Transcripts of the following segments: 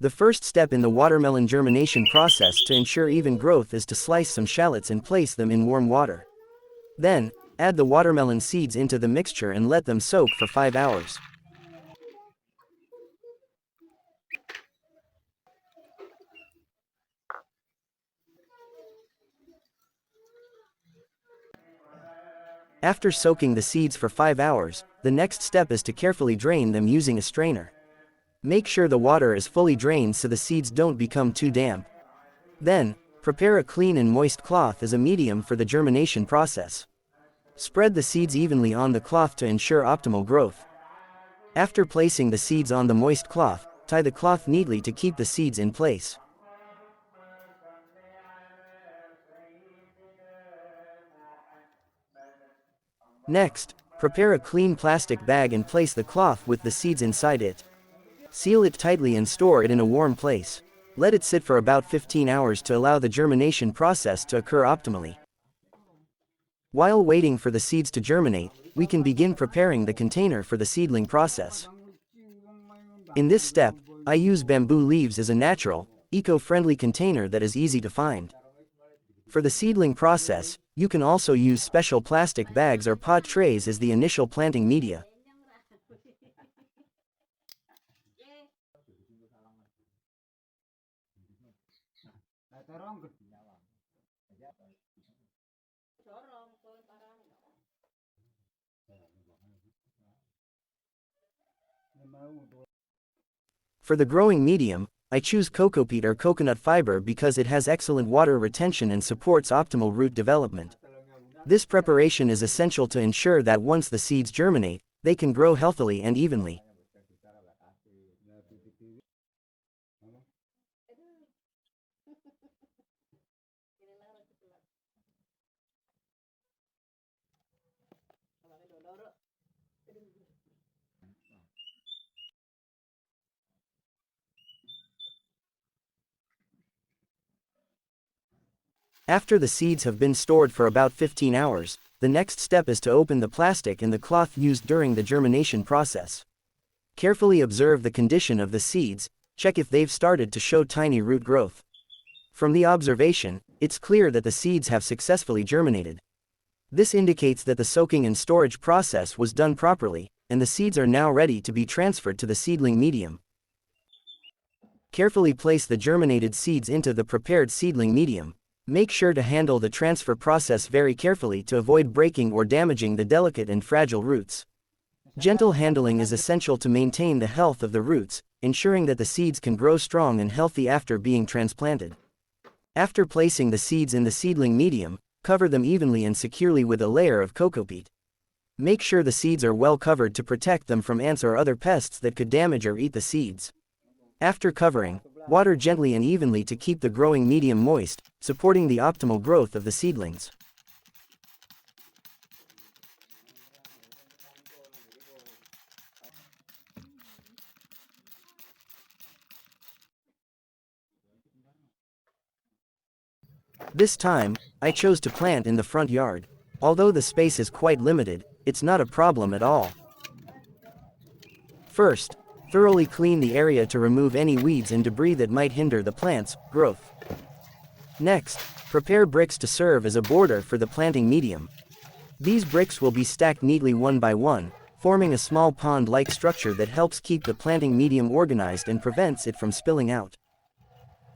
The first step in the watermelon germination process to ensure even growth is to slice some shallots and place them in warm water. Then, add the watermelon seeds into the mixture and let them soak for 5 hours. After soaking the seeds for 5 hours, the next step is to carefully drain them using a strainer. Make sure the water is fully drained so the seeds don't become too damp. Then, prepare a clean and moist cloth as a medium for the germination process. Spread the seeds evenly on the cloth to ensure optimal growth. After placing the seeds on the moist cloth, tie the cloth neatly to keep the seeds in place. Next, prepare a clean plastic bag and place the cloth with the seeds inside it. Seal it tightly and store it in a warm place. Let it sit for about 15 hours to allow the germination process to occur optimally. While waiting for the seeds to germinate, we can begin preparing the container for the seedling process. In this step, I use bamboo leaves as a natural, eco-friendly container that is easy to find. For the seedling process, you can also use special plastic bags or pot trays as the initial planting media. For the growing medium, I choose coco peat or coconut fiber because it has excellent water retention and supports optimal root development. This preparation is essential to ensure that once the seeds germinate, they can grow healthily and evenly. After the seeds have been stored for about 15 hours, the next step is to open the plastic and the cloth used during the germination process. Carefully observe the condition of the seeds, check if they've started to show tiny root growth. From the observation, it's clear that the seeds have successfully germinated. This indicates that the soaking and storage process was done properly, and the seeds are now ready to be transferred to the seedling medium. Carefully place the germinated seeds into the prepared seedling medium. Make sure to handle the transfer process very carefully to avoid breaking or damaging the delicate and fragile roots. Gentle handling is essential to maintain the health of the roots, ensuring that the seeds can grow strong and healthy after being transplanted. After placing the seeds in the seedling medium, cover them evenly and securely with a layer of coco peat. Make sure the seeds are well covered to protect them from ants or other pests that could damage or eat the seeds. After covering, water gently and evenly to keep the growing medium moist, supporting the optimal growth of the seedlings. This time, I chose to plant in the front yard. Although the space is quite limited, it's not a problem at all. First, thoroughly clean the area to remove any weeds and debris that might hinder the plant's growth. Next, prepare bricks to serve as a border for the planting medium. These bricks will be stacked neatly one by one, forming a small pond-like structure that helps keep the planting medium organized and prevents it from spilling out.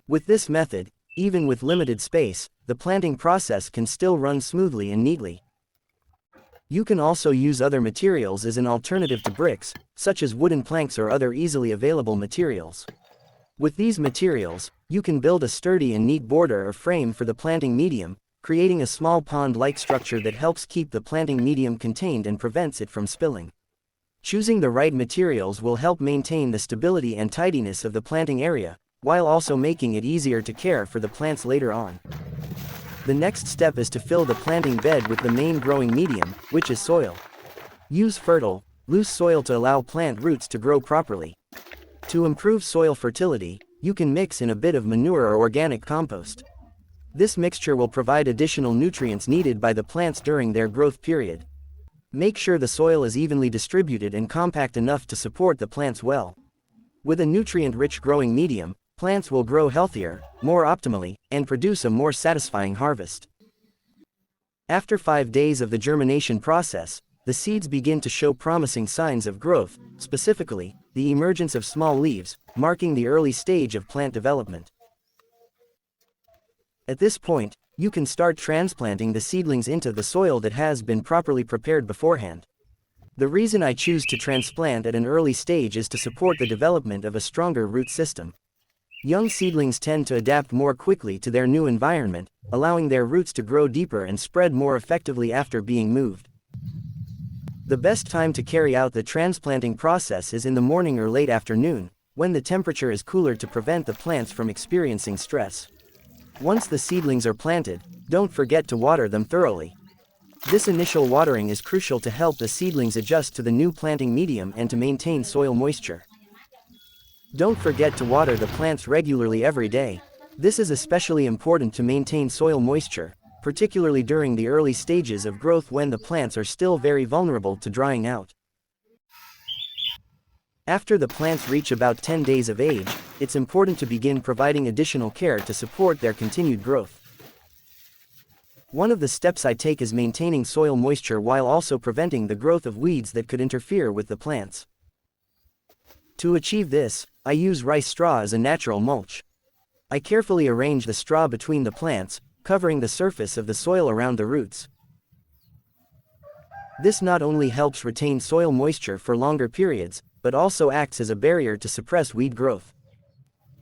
With this method, even with limited space, the planting process can still run smoothly and neatly. You can also use other materials as an alternative to bricks, such as wooden planks or other easily available materials. With these materials, you can build a sturdy and neat border or frame for the planting medium, creating a small pond-like structure that helps keep the planting medium contained and prevents it from spilling. Choosing the right materials will help maintain the stability and tidiness of the planting area, while also making it easier to care for the plants later on. The next step is to fill the planting bed with the main growing medium, which is soil. Use fertile, loose soil to allow plant roots to grow properly. To improve soil fertility, you can mix in a bit of manure or organic compost. This mixture will provide additional nutrients needed by the plants during their growth period. Make sure the soil is evenly distributed and compact enough to support the plants well. With a nutrient-rich growing medium, plants will grow healthier, more optimally, and produce a more satisfying harvest. After 5 days of the germination process, the seeds begin to show promising signs of growth, specifically, the emergence of small leaves, marking the early stage of plant development. At this point, you can start transplanting the seedlings into the soil that has been properly prepared beforehand. The reason I choose to transplant at an early stage is to support the development of a stronger root system. Young seedlings tend to adapt more quickly to their new environment, allowing their roots to grow deeper and spread more effectively after being moved. The best time to carry out the transplanting process is in the morning or late afternoon, when the temperature is cooler to prevent the plants from experiencing stress. Once the seedlings are planted, don't forget to water them thoroughly. This initial watering is crucial to help the seedlings adjust to the new planting medium and to maintain soil moisture. Don't forget to water the plants regularly every day. This is especially important to maintain soil moisture, particularly during the early stages of growth when the plants are still very vulnerable to drying out. After the plants reach about 10 days of age, it's important to begin providing additional care to support their continued growth. One of the steps I take is maintaining soil moisture while also preventing the growth of weeds that could interfere with the plants. To achieve this, I use rice straw as a natural mulch. I carefully arrange the straw between the plants, covering the surface of the soil around the roots. This not only helps retain soil moisture for longer periods, but also acts as a barrier to suppress weed growth.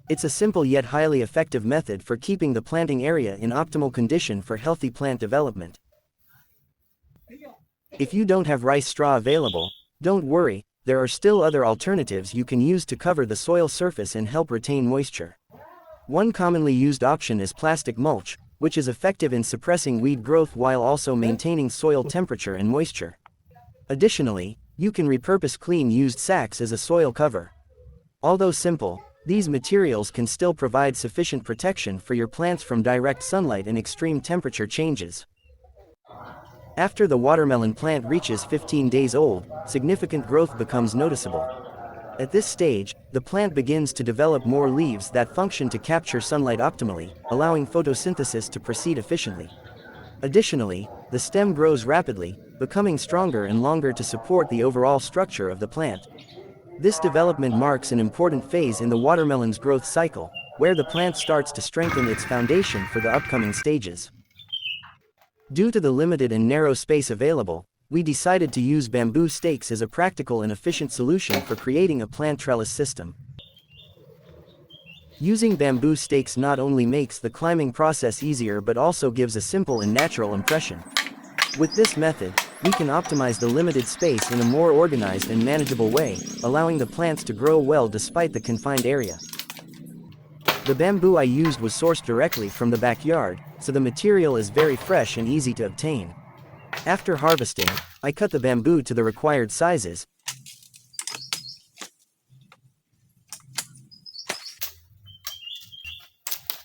It's a simple yet highly effective method for keeping the planting area in optimal condition for healthy plant development. If you don't have rice straw available, don't worry, there are still other alternatives you can use to cover the soil surface and help retain moisture. One commonly used option is plastic mulch, which is effective in suppressing weed growth while also maintaining soil temperature and moisture. Additionally, you can repurpose clean used sacks as a soil cover. Although simple, these materials can still provide sufficient protection for your plants from direct sunlight and extreme temperature changes. After the watermelon plant reaches 15 days old, significant growth becomes noticeable. At this stage, the plant begins to develop more leaves that function to capture sunlight optimally, allowing photosynthesis to proceed efficiently. Additionally, the stem grows rapidly, becoming stronger and longer to support the overall structure of the plant. This development marks an important phase in the watermelon's growth cycle, where the plant starts to strengthen its foundation for the upcoming stages. Due to the limited and narrow space available, we decided to use bamboo stakes as a practical and efficient solution for creating a plant trellis system. Using bamboo stakes not only makes the climbing process easier but also gives a simple and natural impression. With this method, we can optimize the limited space in a more organized and manageable way, allowing the plants to grow well despite the confined area. The bamboo I used was sourced directly from the backyard, so the material is very fresh and easy to obtain. After harvesting, I cut the bamboo to the required sizes.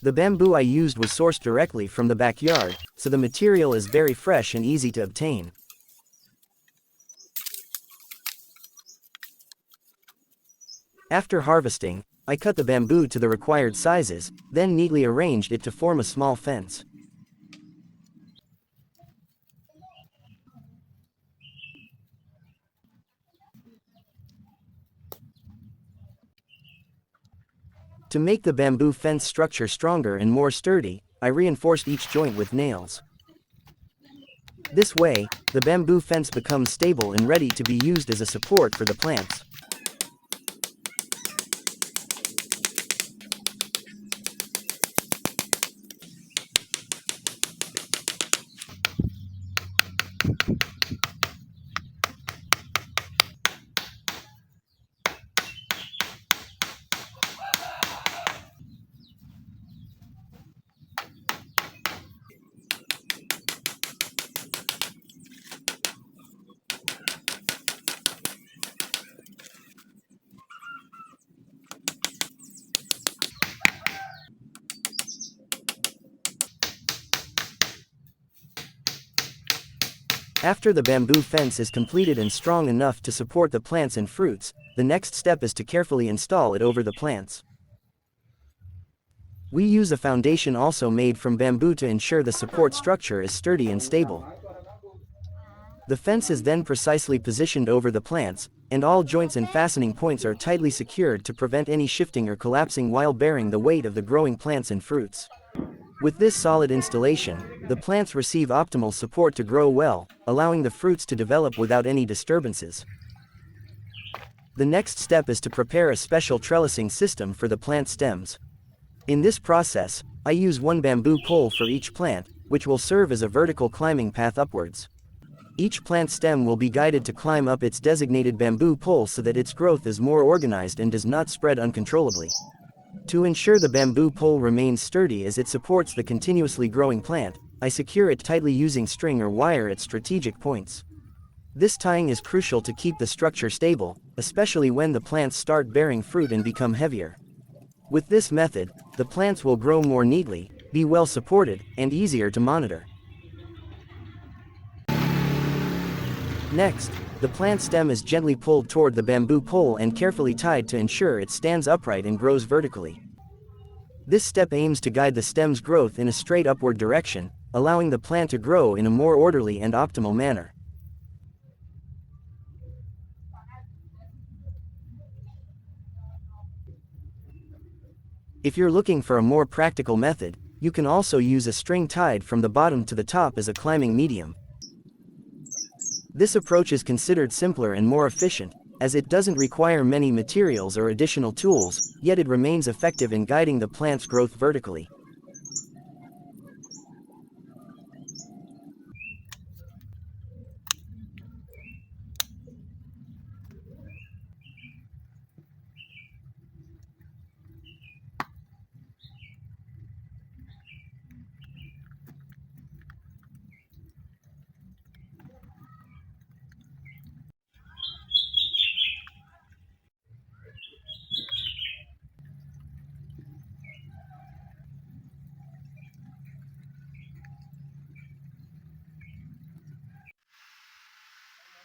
The bamboo I used was sourced directly from the backyard, so the material is very fresh and easy to obtain. After harvesting, I cut the bamboo to the required sizes, then neatly arranged it to form a small fence. To make the bamboo fence structure stronger and more sturdy, I reinforced each joint with nails. This way, the bamboo fence becomes stable and ready to be used as a support for the plants. After the bamboo fence is completed and strong enough to support the plants and fruits, the next step is to carefully install it over the plants. We use a foundation also made from bamboo to ensure the support structure is sturdy and stable. The fence is then precisely positioned over the plants, and all joints and fastening points are tightly secured to prevent any shifting or collapsing while bearing the weight of the growing plants and fruits. With this solid installation, the plants receive optimal support to grow well, allowing the fruits to develop without any disturbances. The next step is to prepare a special trellising system for the plant stems. In this process, I use one bamboo pole for each plant, which will serve as a vertical climbing path upwards. Each plant stem will be guided to climb up its designated bamboo pole so that its growth is more organized and does not spread uncontrollably. To ensure the bamboo pole remains sturdy as it supports the continuously growing plant, I secure it tightly using string or wire at strategic points. This tying is crucial to keep the structure stable, especially when the plants start bearing fruit and become heavier. With this method, the plants will grow more neatly, be well supported, and easier to monitor. Next, the plant stem is gently pulled toward the bamboo pole and carefully tied to ensure it stands upright and grows vertically. This step aims to guide the stem's growth in a straight upward direction, allowing the plant to grow in a more orderly and optimal manner. If you're looking for a more practical method, you can also use a string tied from the bottom to the top as a climbing medium. This approach is considered simpler and more efficient, as it doesn't require many materials or additional tools, yet it remains effective in guiding the plant's growth vertically.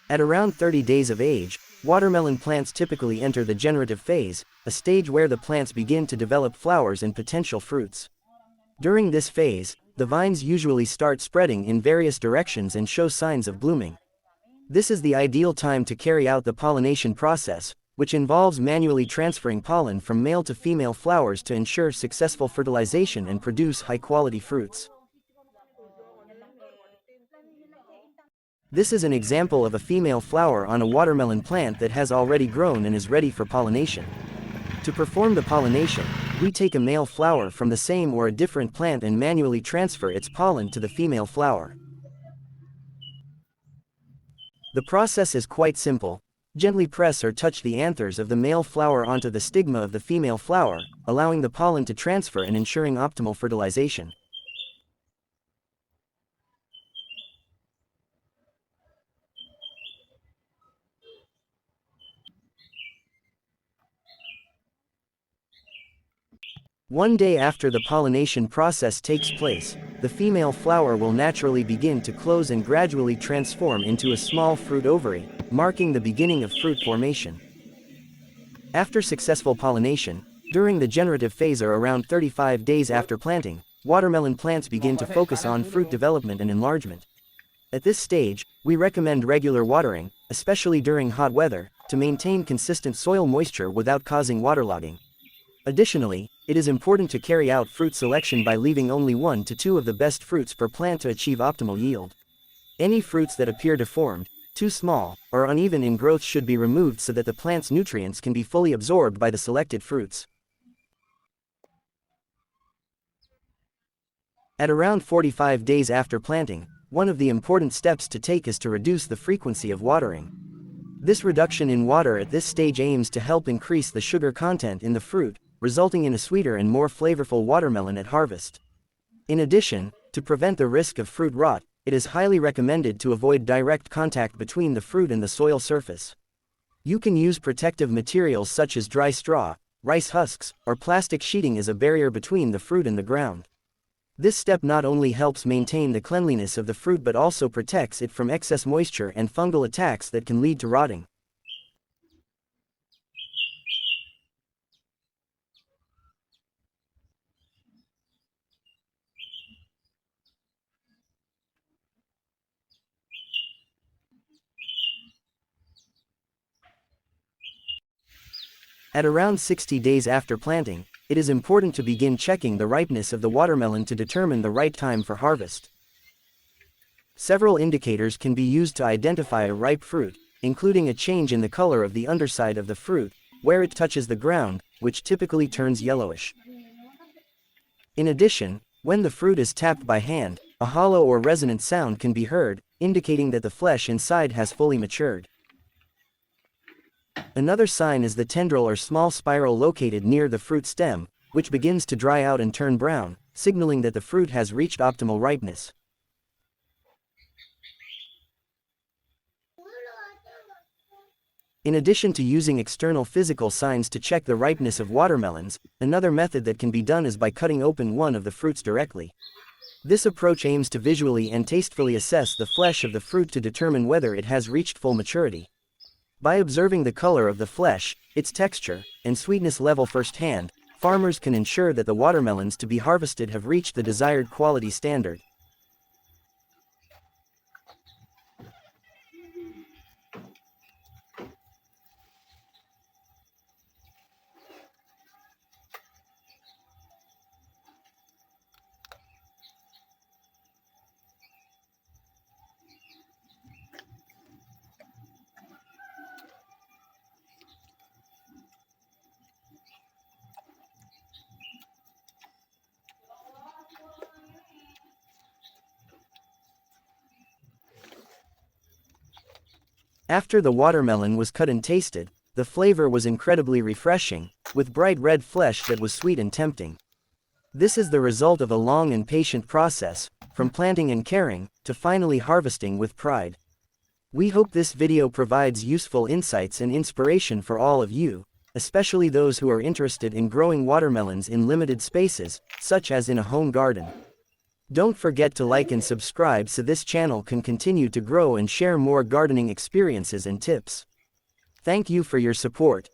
At around 30 days of age, watermelon plants typically enter the generative phase, a stage where the plants begin to develop flowers and potential fruits. During this phase, the vines usually start spreading in various directions and show signs of blooming. This is the ideal time to carry out the pollination process, which involves manually transferring pollen from male to female flowers to ensure successful fertilization and produce high-quality fruits. This is an example of a female flower on a watermelon plant that has already grown and is ready for pollination. To perform the pollination, we take a male flower from the same or a different plant and manually transfer its pollen to the female flower. The process is quite simple. Gently press or touch the anthers of the male flower onto the stigma of the female flower, allowing the pollen to transfer and ensuring optimal fertilization. One day after the pollination process takes place, the female flower will naturally begin to close and gradually transform into a small fruit ovary, marking the beginning of fruit formation. After successful pollination, during the generative phase or around 35 days after planting, watermelon plants begin to focus on fruit development and enlargement. At this stage, we recommend regular watering, especially during hot weather, to maintain consistent soil moisture without causing waterlogging. Additionally, it is important to carry out fruit selection by leaving only 1 to 2 of the best fruits per plant to achieve optimal yield. Any fruits that appear deformed, too small, or uneven in growth should be removed so that the plant's nutrients can be fully absorbed by the selected fruits. At around 45 days after planting, one of the important steps to take is to reduce the frequency of watering. This reduction in water at this stage aims to help increase the sugar content in the fruit, resulting in a sweeter and more flavorful watermelon at harvest. In addition, to prevent the risk of fruit rot, it is highly recommended to avoid direct contact between the fruit and the soil surface. You can use protective materials such as dry straw, rice husks, or plastic sheeting as a barrier between the fruit and the ground. This step not only helps maintain the cleanliness of the fruit but also protects it from excess moisture and fungal attacks that can lead to rotting. At around 60 days after planting, it is important to begin checking the ripeness of the watermelon to determine the right time for harvest. Several indicators can be used to identify a ripe fruit, including a change in the color of the underside of the fruit, where it touches the ground, which typically turns yellowish. In addition, when the fruit is tapped by hand, a hollow or resonant sound can be heard, indicating that the flesh inside has fully matured. Another sign is the tendril or small spiral located near the fruit stem, which begins to dry out and turn brown, signaling that the fruit has reached optimal ripeness. In addition to using external physical signs to check the ripeness of watermelons, another method that can be done is by cutting open one of the fruits directly. This approach aims to visually and tastefully assess the flesh of the fruit to determine whether it has reached full maturity. By observing the color of the flesh, its texture, and sweetness level firsthand, farmers can ensure that the watermelons to be harvested have reached the desired quality standard. After the watermelon was cut and tasted, the flavor was incredibly refreshing, with bright red flesh that was sweet and tempting. This is the result of a long and patient process, from planting and caring, to finally harvesting with pride. We hope this video provides useful insights and inspiration for all of you, especially those who are interested in growing watermelons in limited spaces, such as in a home garden. Don't forget to like and subscribe so this channel can continue to grow and share more gardening experiences and tips. Thank you for your support.